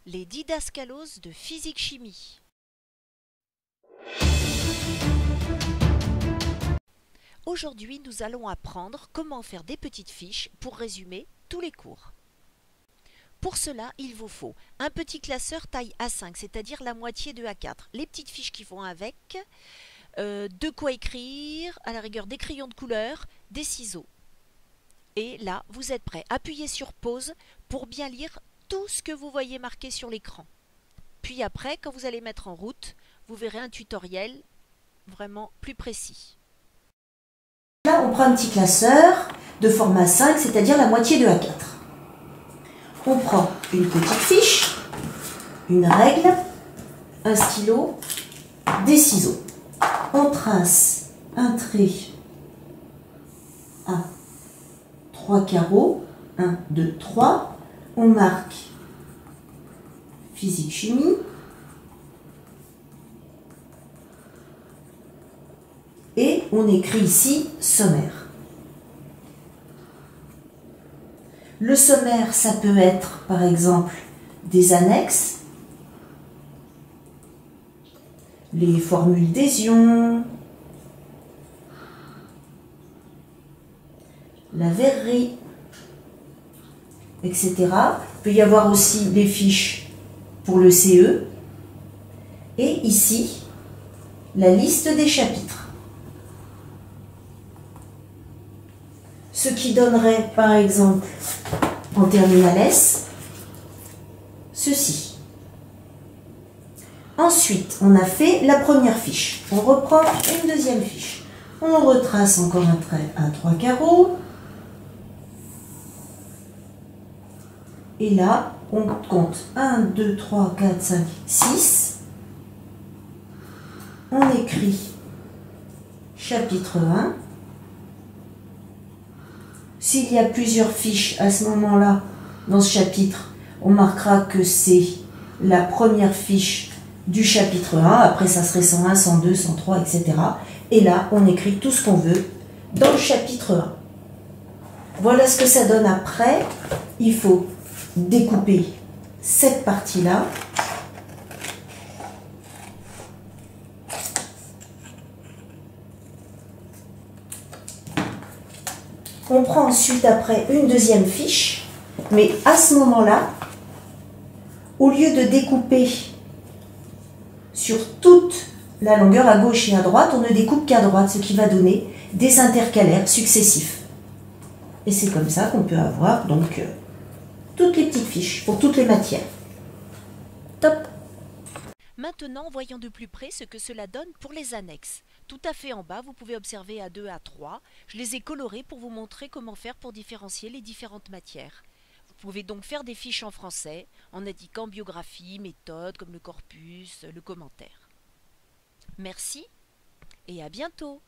Les didascalos de physique-chimie. Aujourd'hui, nous allons apprendre comment faire des petites fiches pour résumer tous les cours. Pour cela, il vous faut un petit classeur taille A5, c'est-à-dire la moitié de A4, les petites fiches qui vont avec, de quoi écrire, à la rigueur des crayons de couleur, des ciseaux. Et là, vous êtes prêts. Appuyez sur pause pour bien lire tout ce que vous voyez marqué sur l'écran. Puis après, quand vous allez mettre en route, vous verrez un tutoriel vraiment plus précis. Là, on prend un petit classeur de format 5, c'est-à-dire la moitié de A4. On prend une petite fiche, une règle, un stylo, des ciseaux. On trace un trait à 3 carreaux, 1, 2, 3. On marque physique-chimie. Et on écrit ici sommaire. Le sommaire, ça peut être par exemple des annexes, les formules d'adhésion, la verrerie, etc. Il peut y avoir aussi les fiches pour le CE. Et ici, la liste des chapitres. Ce qui donnerait, par exemple, en terminale S, ceci. Ensuite, on a fait la première fiche. On reprend une deuxième fiche. On retrace encore un trait à 3 carreaux. Et là, on compte 1, 2, 3, 4, 5, 6. On écrit chapitre 1. S'il y a plusieurs fiches à ce moment-là, dans ce chapitre, on marquera que c'est la première fiche du chapitre 1. Après, ça serait 101, 102, 103, etc. Et là, on écrit tout ce qu'on veut dans le chapitre 1. Voilà ce que ça donne après. Il faut découper cette partie-là. On prend ensuite après une deuxième fiche, mais à ce moment-là, au lieu de découper sur toute la longueur à gauche et à droite, on ne découpe qu'à droite, ce qui va donner des intercalaires successifs. Et c'est comme ça qu'on peut avoir donc toutes les petites fiches pour toutes les matières. Top! Maintenant, voyons de plus près ce que cela donne pour les annexes. Tout à fait en bas, vous pouvez observer A2, A3. Je les ai colorés pour vous montrer comment faire pour différencier les différentes matières. Vous pouvez donc faire des fiches en français en indiquant biographie, méthode comme le corpus, le commentaire. Merci et à bientôt!